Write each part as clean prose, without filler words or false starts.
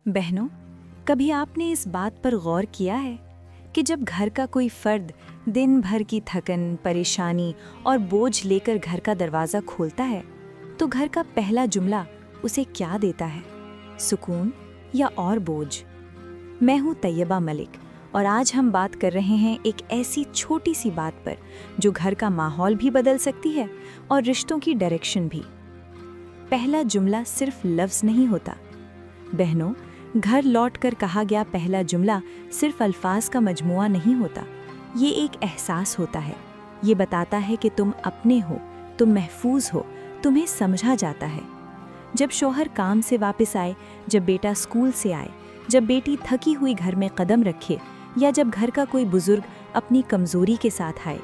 बहनों, कभी आपने इस बात पर गौर किया है कि जब घर का कोई फर्द दिन भर की थकन, परेशानी और बोझ लेकर घर का दरवाज़ा खोलता है तो घर का पहला जुमला उसे क्या देता है? सुकून या और बोझ? मैं हूँ तैयबा मलिक और आज हम बात कर रहे हैं एक ऐसी छोटी सी बात पर जो घर का माहौल भी बदल सकती है और रिश्तों की डायरेक्शन भी। पहला जुमला सिर्फ लफ्ज़ नहीं होता। बहनों, घर लौट कर कहा गया पहला जुमला सिर्फ अल्फाज का मजमुआ नहीं होता। ये एक एहसास होता है। ये बताता है कि तुम अपने हो, तुम महफूज हो, तुम्हें समझा जाता है। जब शौहर काम से वापस आए, जब बेटा स्कूल से आए, जब बेटी थकी हुई घर में कदम रखे या जब घर का कोई बुजुर्ग अपनी कमज़ोरी के साथ आए,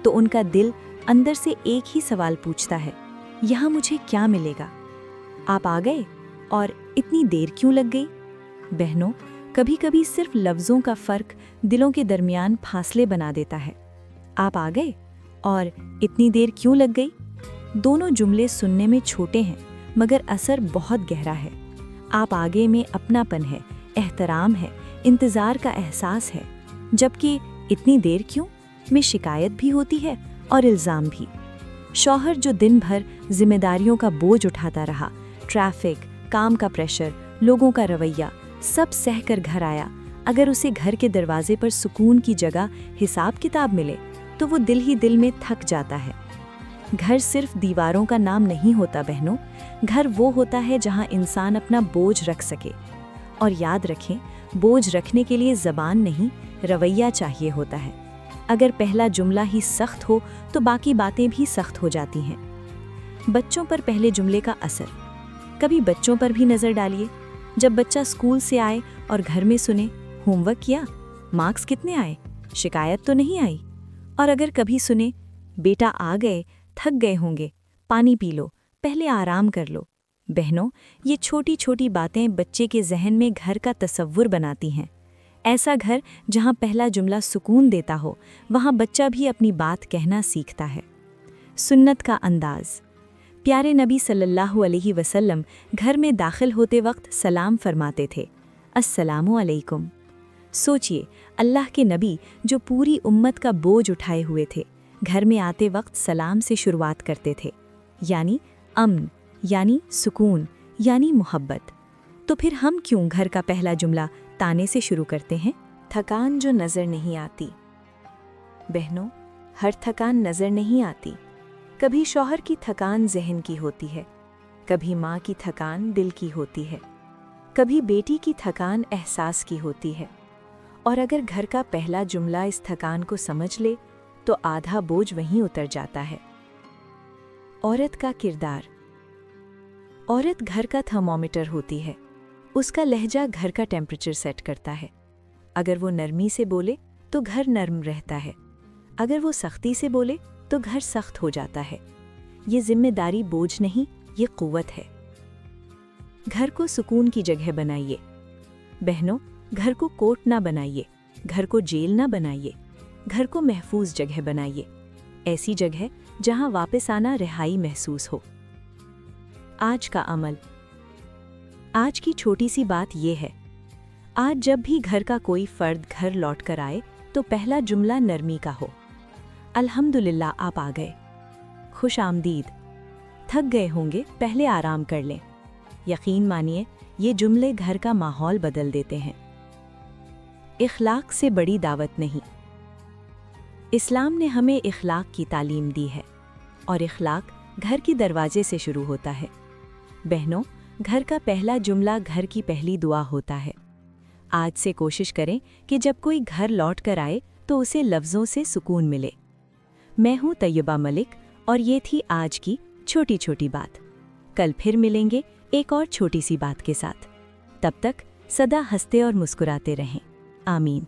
तो उनका दिल अंदर से एक ही सवाल पूछता है, यहाँ मुझे क्या मिलेगा? आप आ गए और इतनी देर क्यों लग गई? बहनों, कभी कभी सिर्फ लफ्ज़ों का फ़र्क दिलों के दरमियान फासले बना देता है। आप आ गए और इतनी देर क्यों लग गई? दोनों जुमले सुनने में छोटे हैं मगर असर बहुत गहरा है। आप आगे में अपनापन है, एहतराम है, इंतज़ार का एहसास है, जबकि इतनी देर क्यों में शिकायत भी होती है और इल्ज़ाम भी। शौहर जो दिन भर जिम्मेदारियों का बोझ उठाता रहा, ट्रैफिक, काम का प्रेशर, लोगों का रवैया, सब सह कर घर आया, अगर उसे घर के दरवाजे पर सुकून की जगह हिसाब किताब मिले तो वो दिल ही दिल में थक जाता है। घर सिर्फ दीवारों का नाम नहीं होता बहनों, घर वो होता है जहां इंसान अपना बोझ रख सके। और याद रखें, बोझ रखने के लिए ज़बान नहीं, रवैया चाहिए होता है। अगर पहला जुमला ही सख्त हो तो बाकी बातें भी सख्त हो जाती हैं। बच्चों पर पहले जुमले का असर। कभी बच्चों पर भी नज़र डालिए। जब बच्चा स्कूल से आए और घर में सुने, होमवर्क किया, मार्क्स कितने आए, शिकायत तो नहीं आई, और अगर कभी सुने, बेटा आ गए, थक गए होंगे, पानी पी लो, पहले आराम कर लो। बहनों, ये छोटी छोटी बातें बच्चे के जहन में घर का तसव्वुर बनाती हैं। ऐसा घर जहाँ पहला जुमला सुकून देता हो, वहाँ बच्चा भी अपनी बात कहना सीखता है। सुन्नत का अंदाज़। प्यारे नबी सल्लल्लाहु अलैहि वसल्लम घर में दाखिल होते वक्त सलाम फरमाते थे, अस्सलामु अलैकुम। सोचिए, अल्लाह के नबी जो पूरी उम्मत का बोझ उठाए हुए थे, घर में आते वक्त सलाम से शुरुआत करते थे, यानी अमन, यानी सुकून, यानी मोहब्बत। तो फिर हम क्यों घर का पहला जुमला ताने से शुरू करते हैं? थकान जो नज़र नहीं आती। बहनों, हर थकान नज़र नहीं आती। कभी शौहर की थकान ज़हन की होती है, कभी माँ की थकान दिल की होती है, कभी बेटी की थकान एहसास की होती है। और अगर घर का पहला जुमला इस थकान को समझ ले तो आधा बोझ वहीं उतर जाता है। औरत का किरदार। औरत घर का थर्मोमीटर होती है। उसका लहजा घर का टेम्परेचर सेट करता है। अगर वो नरमी से बोले तो घर नर्म रहता है, अगर वो सख्ती से बोले तो घर सख्त हो जाता है। ये जिम्मेदारी बोझ नहीं, ये कुव्वत है। घर को सुकून की जगह बनाइए। बहनों, घर को कोर्ट ना बनाइए, घर को जेल ना बनाइए, घर को महफूज जगह बनाइए। ऐसी जगह जहां वापस आना रिहाई महसूस हो। आज का अमल। आज की छोटी सी बात यह है, आज जब भी घर का कोई फर्द घर लौट कर आए तो पहला जुमला नरमी का हो। अल्हम्दुलिल्लाह आप आ गए, खुश आमदीद, थक गए होंगे, पहले आराम कर लें। यकीन मानिए, ये जुमले घर का माहौल बदल देते हैं। इखलाक से बड़ी दावत नहीं। इस्लाम ने हमें इखलाक की तालीम दी है और इखलाक घर के दरवाजे से शुरू होता है। बहनों, घर का पहला जुमला घर की पहली दुआ होता है। आज से कोशिश करें कि जब कोई घर लौट कर आए तो उसे लफ्ज़ों से सुकून मिले। मैं हूँ तैयबा मलिक और ये थी आज की छोटी छोटी बात। कल फिर मिलेंगे एक और छोटी सी बात के साथ। तब तक सदा हंसते और मुस्कुराते रहें। आमीन।